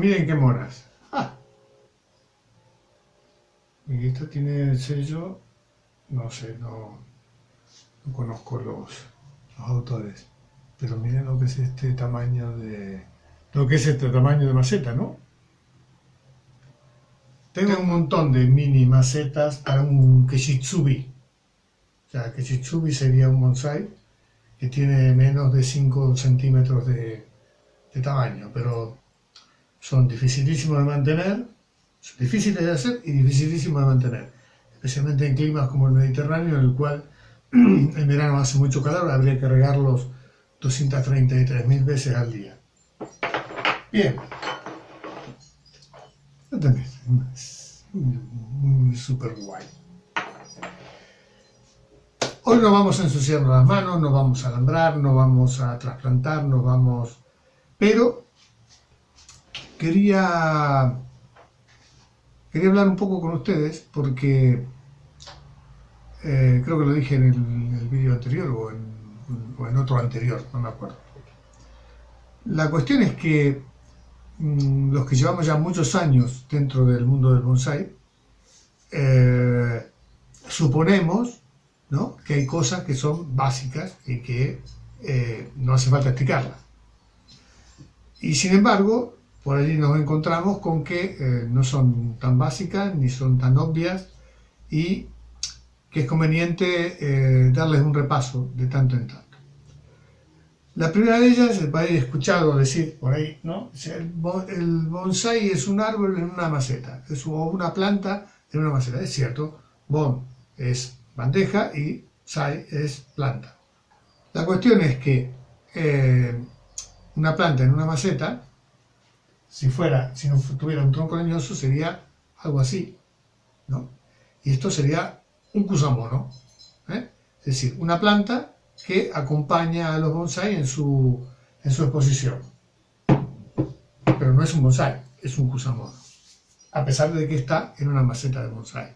miren qué monas. ¡Ah! Y esta tiene el sello, no sé, no conozco los autores. Pero miren lo que es este tamaño de maceta, ¿no? Tengo un montón de mini macetas para un Keshitsubi. O sea, Keshitsubi sería un bonsai que tiene menos de 5 centímetros de tamaño, pero son dificilísimos de mantener, son difíciles de hacer y dificilísimos de mantener, especialmente en climas como el Mediterráneo, en el cual en verano hace mucho calor, habría que regarlos 233.000 veces al día. Bien, también muy super guay. Hoy no vamos a ensuciarnos las manos, no vamos a alambrar, no vamos a trasplantar, no vamos... Pero quería hablar un poco con ustedes porque creo que lo dije en el vídeo anterior o en otro anterior, no me acuerdo. La cuestión es que los que llevamos ya muchos años dentro del mundo del bonsai, suponemos, ¿no?, que hay cosas que son básicas y que no hace falta explicarlas. Y sin embargo, por allí nos encontramos con que no son tan básicas ni son tan obvias y que es conveniente darles un repaso de tanto en tanto. La primera de ellas, habéis escuchado decir por ahí, ¿no? El bonsai es un árbol en una maceta, o una planta en una maceta. Es cierto, bon es bandeja y sai es planta. La cuestión es que una planta en una maceta, si no tuviera un tronco leñoso, sería algo así, ¿no? Y esto sería un kusamono, ¿eh? Es decir, una planta que acompaña a los bonsai en su exposición. Pero no es un bonsai, es un kusamono, a pesar de que está en una maceta de bonsai.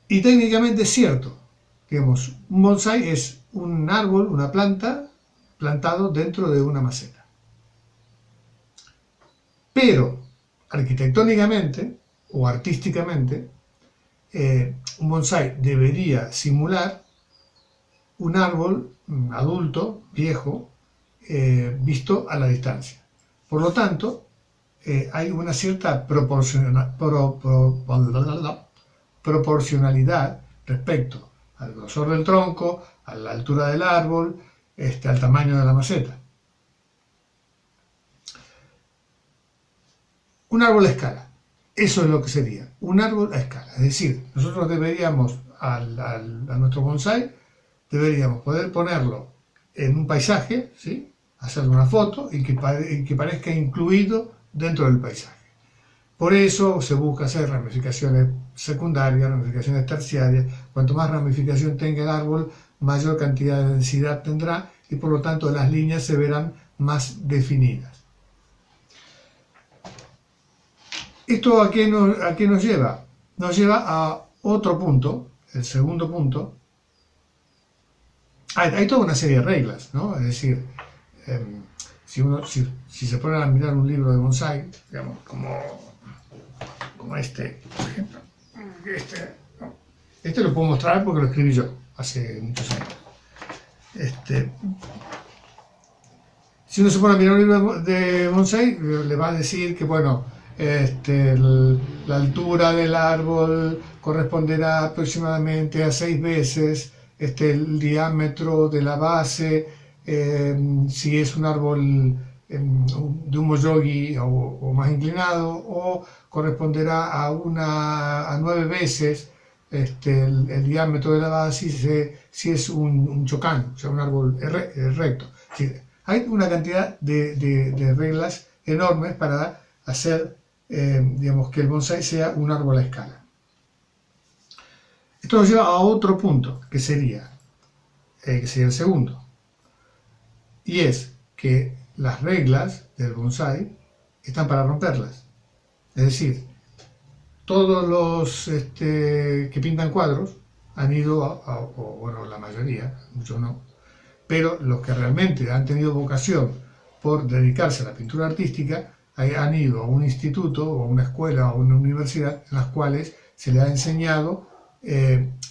Y técnicamente es cierto, digamos, un bonsai es un árbol, una planta, plantado dentro de una maceta. Pero, arquitectónicamente o artísticamente, un bonsai debería simular un árbol adulto, viejo, visto a la distancia. Por lo tanto, hay una cierta proporcionalidad respecto al grosor del tronco, a la altura del árbol, al tamaño de la maceta. Un árbol a escala. Eso es lo que sería, un árbol a escala. Es decir, nosotros deberíamos, a nuestro bonsai, deberíamos poder ponerlo en un paisaje, ¿sí?, hacerle una foto y que parezca incluido dentro del paisaje. Por eso se busca hacer ramificaciones secundarias, ramificaciones terciarias. Cuanto más ramificación tenga el árbol, mayor cantidad de densidad tendrá y por lo tanto las líneas se verán más definidas. ¿Esto a qué nos lleva? Nos lleva a otro punto, el segundo punto. Hay toda una serie de reglas, ¿no? Es decir, si se ponen a mirar un libro de bonsai, digamos, como este, por ejemplo, ¿no? Este lo puedo mostrar porque lo escribí yo hace muchos años. Si uno se pone a mirar un libro de bonsai, le va a decir que, bueno, la altura del árbol corresponderá aproximadamente a 6 veces el diámetro de la base, si es un árbol de un moyogi o más inclinado, o corresponderá a 9 veces el diámetro de la base si es un chocán, o sea, un árbol recto. Hay una cantidad de reglas enormes para hacer, digamos, que el bonsai sea un árbol a escala. Esto nos lleva a otro punto, que sería el segundo, y es que las reglas del bonsai están para romperlas. Es decir, todos los que pintan cuadros han ido bueno, la mayoría, muchos no, pero los que realmente han tenido vocación por dedicarse a la pintura artística, han ido a un instituto o a una escuela o a una universidad en las cuales se les ha enseñado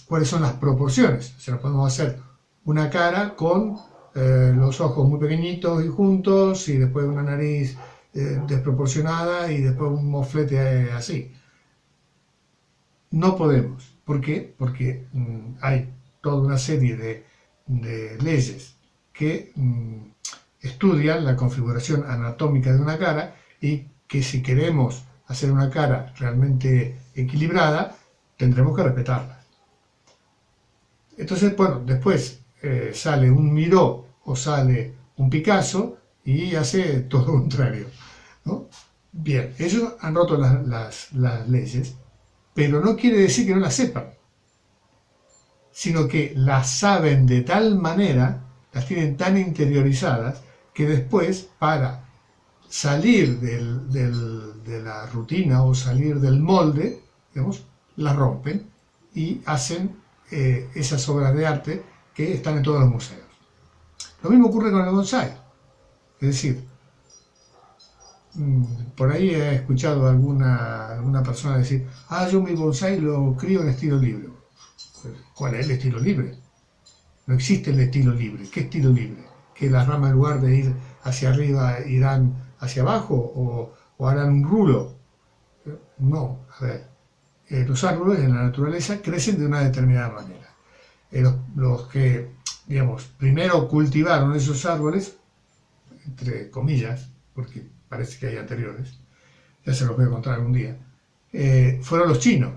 cuáles son las proporciones. O sea, nos podemos hacer una cara con los ojos muy pequeñitos y juntos, y después una nariz desproporcionada y después un moflete así. No podemos. ¿Por qué? Porque hay toda una serie de leyes que estudian la configuración anatómica de una cara, y que si queremos hacer una cara realmente equilibrada, tendremos que respetarla. Entonces, bueno, después sale un Miró o sale un Picasso y hace todo lo contrario, ¿no? Bien, ellos han roto las leyes, pero no quiere decir que no las sepan, sino que las saben de tal manera, las tienen tan interiorizadas, que después, para salir de la rutina o salir del molde, digamos, la rompen y hacen esas obras de arte que están en todos los museos. Lo mismo ocurre con el bonsái. Es decir, por ahí he escuchado a alguna persona decir: yo mi bonsái lo crío en estilo libre. ¿Cuál es el estilo libre? No existe el estilo libre. ¿Qué estilo libre? ¿Que las ramas, en lugar de ir hacia arriba, irán hacia abajo o harán un rulo? No, a ver, los árboles en la naturaleza crecen de una determinada manera. Los que, digamos, primero cultivaron esos árboles, entre comillas, porque parece que hay anteriores, ya se los voy a contar algún día, fueron los chinos.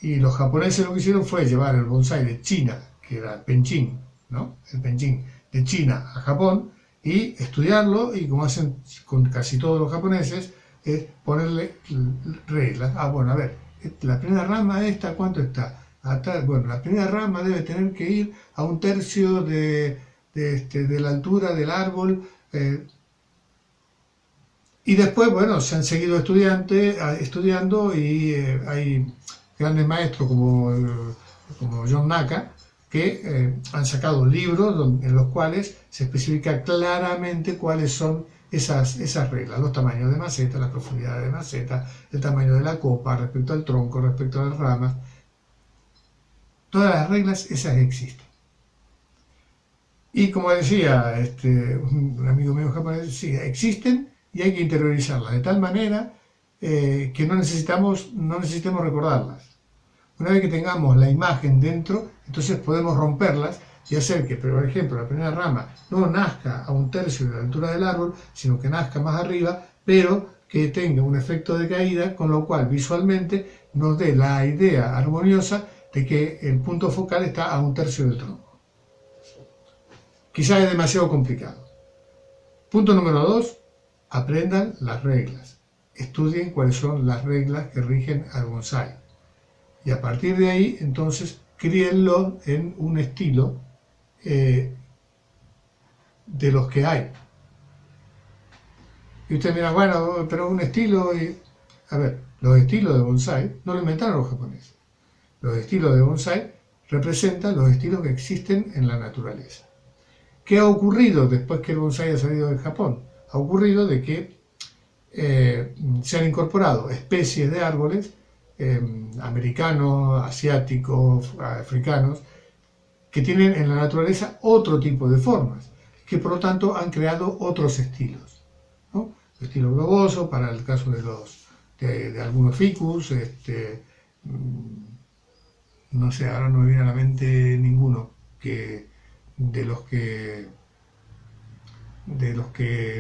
Y los japoneses lo que hicieron fue llevar el bonsái de China, que era el penchín, ¿no? El penchín de China a Japón, y estudiarlo, y como hacen con casi todos los japoneses, es ponerle reglas. Bueno, a ver, la primera rama esta, ¿cuánto está? Bueno, la primera rama debe tener que ir a 1/3 de la altura del árbol. Y después, bueno, se han seguido estudiando, y hay grandes maestros como John Naka, que han sacado libros en los cuales se especifica claramente cuáles son esas reglas: los tamaños de maceta, las profundidades de maceta, el tamaño de la copa respecto al tronco, respecto a las ramas. Todas las reglas esas existen. Y como decía un amigo mío japonés, sí, existen, y hay que interiorizarlas de tal manera que no necesitemos recordarlas. Una vez que tengamos la imagen dentro, entonces podemos romperlas y hacer que, por ejemplo, la primera rama no nazca a 1/3 de la altura del árbol, sino que nazca más arriba, pero que tenga un efecto de caída, con lo cual visualmente nos dé la idea armoniosa de que el punto focal está a 1/3 del tronco. Quizás es demasiado complicado. Punto número 2, aprendan las reglas. Estudien cuáles son las reglas que rigen al bonsái. Y a partir de ahí, entonces, críenlo en un estilo de los que hay. Y usted mira, bueno, pero un estilo... A ver, los estilos de bonsái no lo inventaron los japoneses. Los estilos de bonsái representan los estilos que existen en la naturaleza. ¿Qué ha ocurrido después que el bonsái ha salido de Japón? Ha ocurrido de que se han incorporado especies de árboles americanos, asiáticos, africanos, que tienen en la naturaleza otro tipo de formas, que por lo tanto han creado otros estilos, ¿no? El estilo globoso, para el caso de algunos ficus, no sé, ahora no me viene a la mente ninguno de los que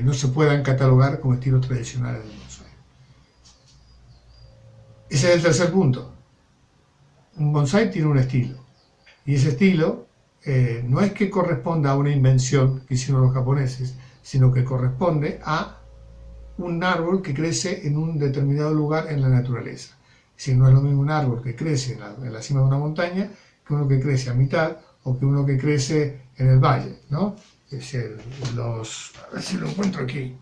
no se puedan catalogar como estilos tradicionales del bonsái. Ese es el tercer punto. Un bonsái tiene un estilo, y ese estilo no es que corresponda a una invención que hicieron los japoneses, sino que corresponde a un árbol que crece en un determinado lugar en la naturaleza. Si no es lo mismo un árbol que crece en la cima de una montaña que uno que crece a mitad, o que uno que crece en el valle, ¿no? Es a ver si lo encuentro aquí.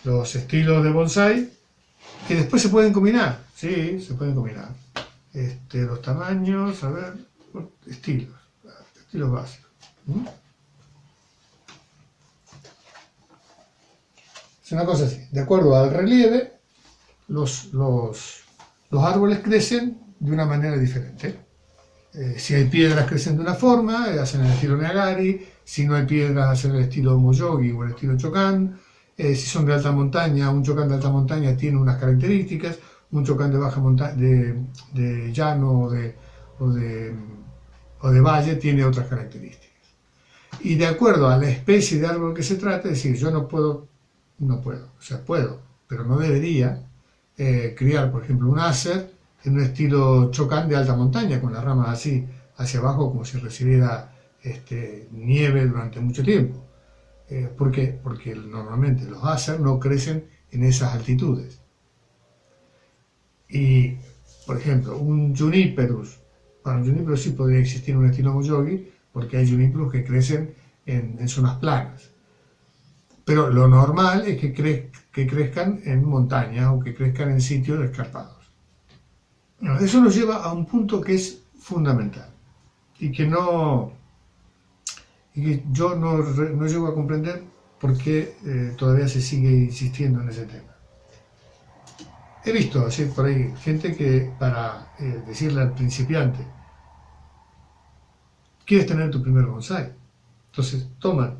Los estilos de bonsái, que después se pueden combinar. Sí, se pueden combinar. Los tamaños, a ver, estilos básicos. Es una cosa así. De acuerdo al relieve, los árboles crecen de una manera diferente. Si hay piedras, crecen de una forma, hacen el estilo Neagari. Si no hay piedras, hacen el estilo Moyogi o el estilo Chocán. Si son de alta montaña, un Chocán de alta montaña tiene unas características, un Chocán de baja montaña, de llano o de valle tiene otras características. Y de acuerdo a la especie de árbol que se trate, es decir, yo no puedo, o sea, puedo, pero no debería criar, por ejemplo, un Acer en un estilo Chocán de alta montaña, con las ramas así hacia abajo, como si recibiera nieve durante mucho tiempo. ¿Por qué? Porque normalmente los Acer no crecen en esas altitudes. Y, por ejemplo, un Juniperus, para un Juniperus sí podría existir un estilo Moyogi, porque hay Juniperus que crecen en zonas planas. Pero lo normal es que crezcan en montañas o que crezcan en sitios escarpados. Bueno, eso nos lleva a un punto que es fundamental y que yo no llego a comprender por qué todavía se sigue insistiendo en ese tema. He visto así por ahí gente que, para decirle al principiante, ¿quieres tener tu primer bonsái? Entonces toman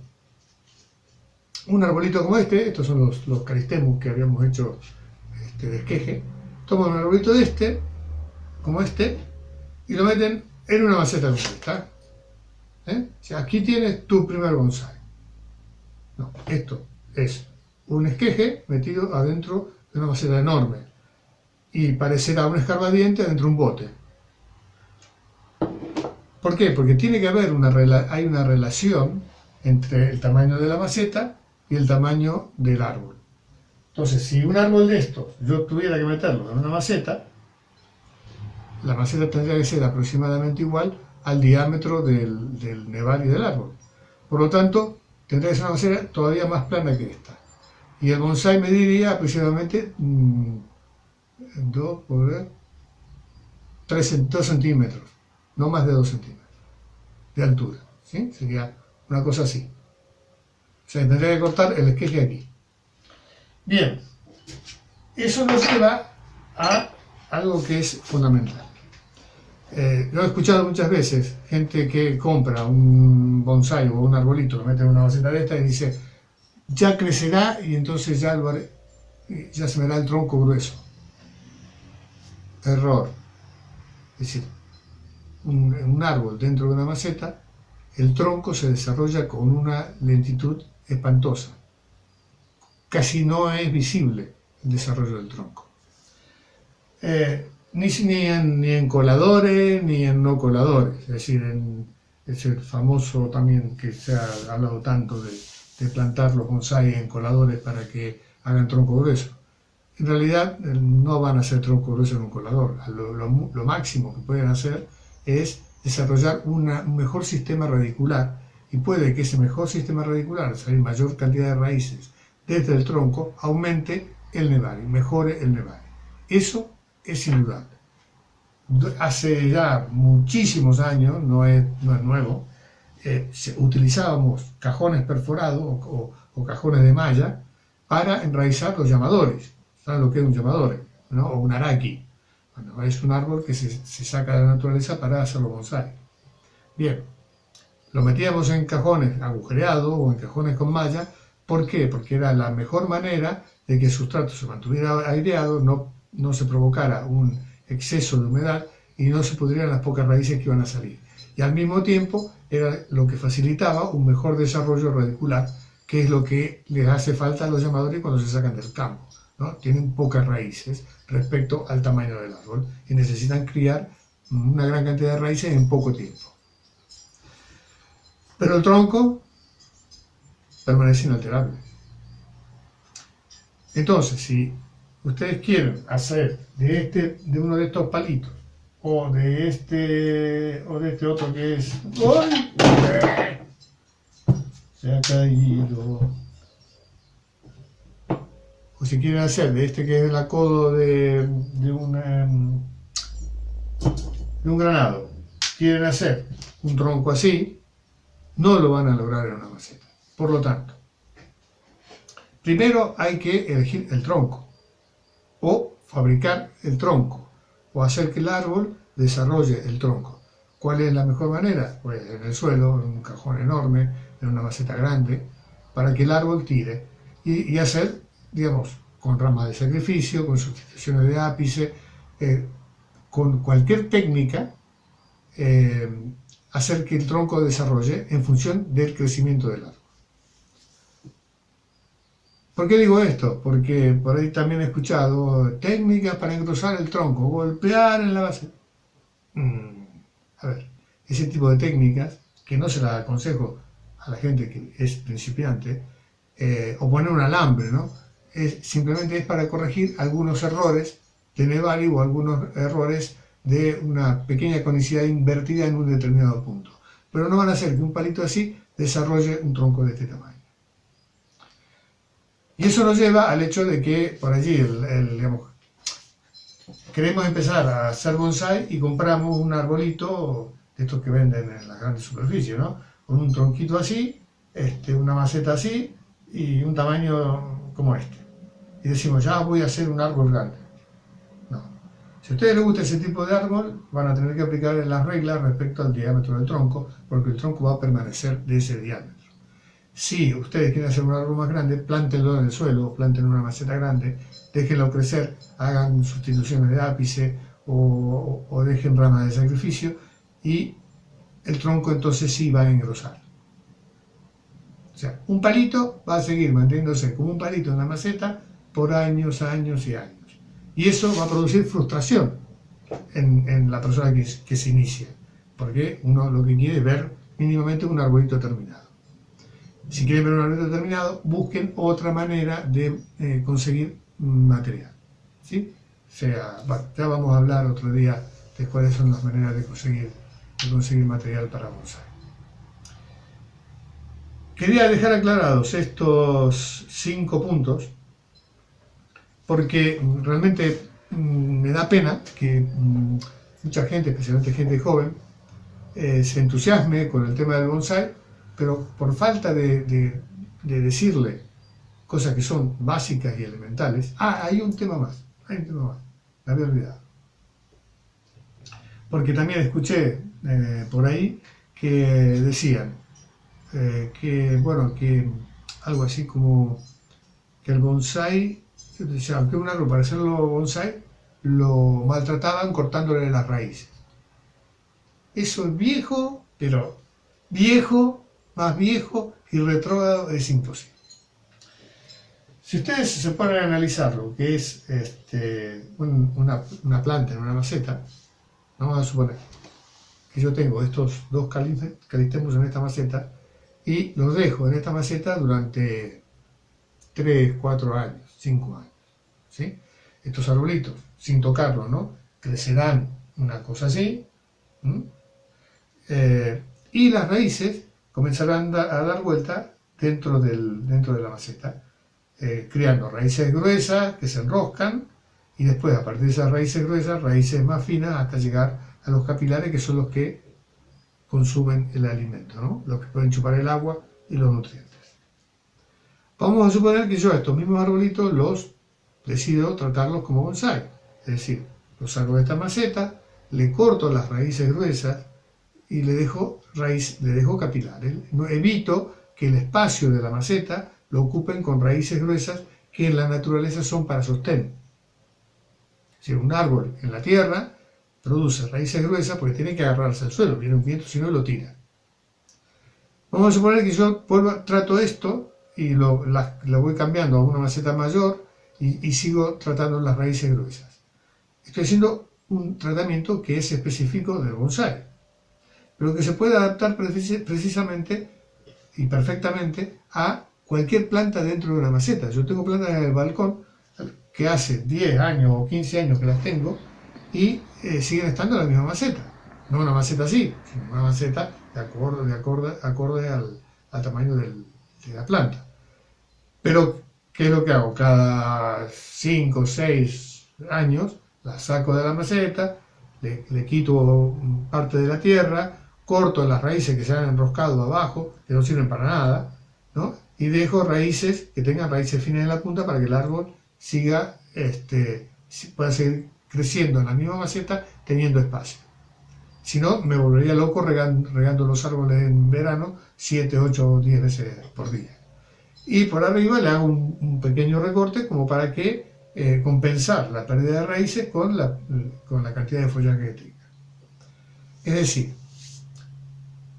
un arbolito como estos son los caristemus que habíamos hecho de esqueje, toman un arbolito como y lo meten en una maceta como esta. O sea, aquí tienes tu primer bonsái. No, esto es un esqueje metido adentro de una maceta enorme y parecerá un escarbadiente adentro de un bote. ¿Por qué? Porque tiene que haber hay una relación entre el tamaño de la maceta y el tamaño del árbol. Entonces, si un árbol de estos yo tuviera que meterlo en una maceta, la maceta tendría que ser aproximadamente igual al diámetro del nevari del árbol. Por lo tanto, tendría que ser una maceta todavía más plana que esta. Y el bonsái mediría aproximadamente 2 centímetros, no más de 2 centímetros de altura. ¿Sí? Sería una cosa así. O sea, tendría que cortar el esqueje aquí. Bien, eso nos lleva a algo que es fundamental. Lo he escuchado muchas veces, gente que compra un bonsái o un arbolito, lo mete en una maceta de esta y dice, ya crecerá y entonces ya se verá el tronco grueso. Error. Es decir, un árbol dentro de una maceta, el tronco se desarrolla con una lentitud espantosa. Casi no es visible el desarrollo del tronco. Ni en coladores ni en no coladores. Es decir, es el famoso también que se ha hablado tanto de plantar los bonsái en coladores para que hagan tronco grueso. En realidad no van a hacer tronco grueso en un colador. Lo máximo que pueden hacer es desarrollar un mejor sistema radicular, y puede que ese mejor sistema radicular, al salir mayor cantidad de raíces desde el tronco, aumente el nevari, mejore el nevari. Eso es indudable. Hace ya muchísimos años, no es nuevo, utilizábamos cajones perforados o cajones de malla para enraizar los llamadores. ¿Saben lo que es un llamador? ¿No? O un araki. Bueno, es un árbol que se saca de la naturaleza para hacerlo bonsái. Bien, lo metíamos en cajones agujereados o en cajones con malla. ¿Por qué? Porque era la mejor manera de que el sustrato se mantuviera aireado, no se provocara un exceso de humedad y no se pudrieran las pocas raíces que iban a salir. Y al mismo tiempo era lo que facilitaba un mejor desarrollo radicular, que es lo que les hace falta a los llamadores cuando se sacan del campo, ¿no? Tienen pocas raíces respecto al tamaño del árbol y necesitan criar una gran cantidad de raíces en poco tiempo. Pero el tronco permanece inalterable. Entonces, si ustedes quieren hacer de uno de estos palitos o de este otro que es... ¡Ay! Se ha caído. O si quieren hacer de este que es el acodo de un granado, quieren hacer un tronco así, no lo van a lograr en una maceta. Por lo tanto, Primero hay que elegir el tronco, o fabricar el tronco, o hacer que el árbol desarrolle el tronco. ¿Cuál es la mejor manera? Pues en el suelo, en un cajón enorme, en una maceta grande, para que el árbol tire. Y hacer, digamos, con ramas de sacrificio, con sustituciones de ápice, con cualquier técnica, hacer que el tronco desarrolle en función del crecimiento del árbol. ¿Por qué digo esto? Porque por ahí también he escuchado técnicas para engrosar el tronco, golpear en la base. A ver, ese tipo de técnicas, que no se las aconsejo a la gente que es principiante, o poner un alambre, ¿no? Simplemente es para corregir algunos errores de Nevali o algunos errores de una pequeña conicidad invertida en un determinado punto. Pero no van a hacer que un palito así desarrolle un tronco de este tamaño. Y eso nos lleva al hecho de que por allí, digamos, queremos empezar a hacer bonsai y compramos un arbolito de estos que venden en las grandes superficies, ¿no? Con un tronquito así, una maceta así y un tamaño como este. Y decimos, ya voy a hacer un árbol grande. No. Si a ustedes les gusta ese tipo de árbol, van a tener que aplicar las reglas respecto al diámetro del tronco, porque el tronco va a permanecer de ese diámetro. Si ustedes quieren hacer un árbol más grande, plántenlo en el suelo, plántenlo en una maceta grande, déjenlo crecer, hagan sustituciones de ápice o dejen ramas de sacrificio y el tronco entonces sí va a engrosar. O sea, un palito va a seguir manteniéndose como un palito en la maceta por años, años y años. Y eso va a producir frustración en la persona que se inicia, porque uno lo que quiere es ver mínimamente un arbolito terminado. Si quieren ver un arbolito terminado, busquen otra manera de conseguir material, ¿sí? O sea, ya vamos a hablar otro día de cuáles son las maneras de conseguir material para bonsai. Quería dejar aclarados estos 5 puntos porque realmente me da pena que mucha gente, especialmente gente joven, se entusiasme con el tema del bonsai, pero por falta de decirle cosas que son básicas y elementales. Hay un tema más, me había olvidado. Porque también escuché por ahí que decían que algo así como que el bonsai, que un árbol para hacerlo bonsai lo maltrataban cortándole las raíces. Eso es viejo, pero viejo, más viejo y retrógrado es imposible. Si ustedes se ponen a analizar lo que es una planta en una maceta, vamos a suponer que yo tengo estos 2 calistemos en esta maceta y los dejo en esta maceta durante 3, 4 años, 5 años, ¿sí? Estos arbolitos, sin tocarlos, ¿no? Crecerán una cosa así, y las raíces comenzarán a dar vuelta dentro de la maceta, creando raíces gruesas que se enroscan y después a partir de esas raíces gruesas, raíces más finas hasta llegar a los capilares que son los que consumen el alimento, ¿no? Los que pueden chupar el agua y los nutrientes. Vamos a suponer que yo a estos mismos arbolitos los decido tratarlos como bonsai, es decir, los saco de esta maceta, le corto las raíces gruesas y le dejo capilares. Evito que el espacio de la maceta lo ocupen con raíces gruesas que en la naturaleza son para sostén. Si un árbol en la tierra produce raíces gruesas porque tiene que agarrarse al suelo, viene un viento, si no lo tira. Vamos a suponer que yo trato esto y lo voy cambiando a una maceta mayor y sigo tratando las raíces gruesas. Estoy haciendo un tratamiento que es específico del bonsai, pero que se puede adaptar precisamente y perfectamente a cualquier planta dentro de una maceta. Yo tengo plantas en el balcón que hace 10 años o 15 años que las tengo y siguen estando en la misma maceta. No una maceta así, sino una maceta acorde al tamaño de la planta. Pero, ¿qué es lo que hago? Cada 5 o 6 años la saco de la maceta, le quito parte de la tierra, corto las raíces que se han enroscado abajo, que no sirven para nada, ¿no? y dejo raíces que tengan raíces finas en la punta para que el árbol siga, pueda seguir creciendo en la misma maceta teniendo espacio. Si no, me volvería loco regando los árboles en verano 7, 8 o 10 veces por día. Y por arriba le hago un pequeño recorte como para que compensar la pérdida de raíces con la cantidad de follaje que tenga. Es decir,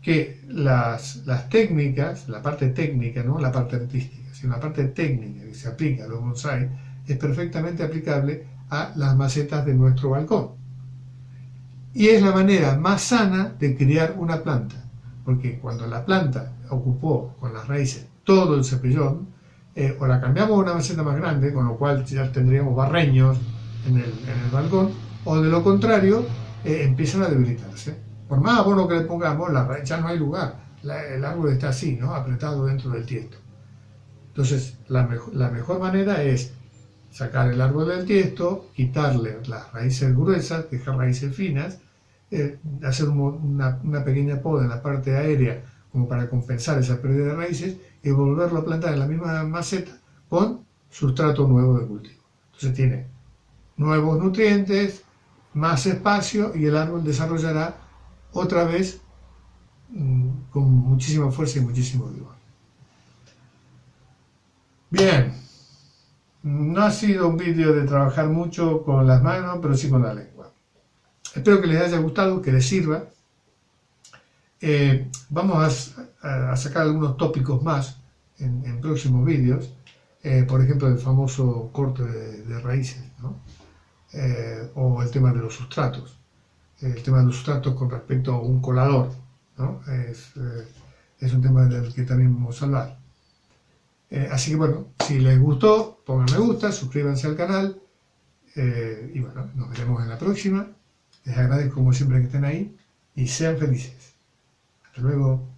que las técnicas, la parte técnica, no la parte artística, sino la parte técnica que se aplica a los bonsái es perfectamente aplicable a las macetas de nuestro balcón. Y es la manera más sana de criar una planta, porque cuando la planta ocupó con las raíces todo el cepillón, o la cambiamos a una maceta más grande, con lo cual ya tendríamos barreños en el balcón, o de lo contrario, empiezan a debilitarse. Por más abono que le pongamos, ya no hay lugar, el árbol está así, ¿no? Apretado dentro del tiesto. Entonces, la mejor manera es sacar el árbol del tiesto, quitarle las raíces gruesas, dejar raíces finas, hacer una pequeña poda en la parte aérea como para compensar esa pérdida de raíces y volverlo a plantar en la misma maceta con sustrato nuevo de cultivo. Entonces tiene nuevos nutrientes, más espacio y el árbol desarrollará otra vez con muchísima fuerza y muchísimo vigor. Bien, no ha sido un vídeo de trabajar mucho con las manos, pero sí con la lengua. Espero que les haya gustado, que les sirva. Vamos a sacar algunos tópicos más en próximos vídeos, por ejemplo el famoso corte de raíces, ¿no? O el tema de los sustratos. El tema de los sustratos con respecto a un colador, ¿no? Es un tema del que también vamos a hablar. Así que bueno, si les gustó, pongan me gusta, suscríbanse al canal y bueno, nos veremos en la próxima. Les agradezco como siempre que estén ahí y sean felices. Hasta luego.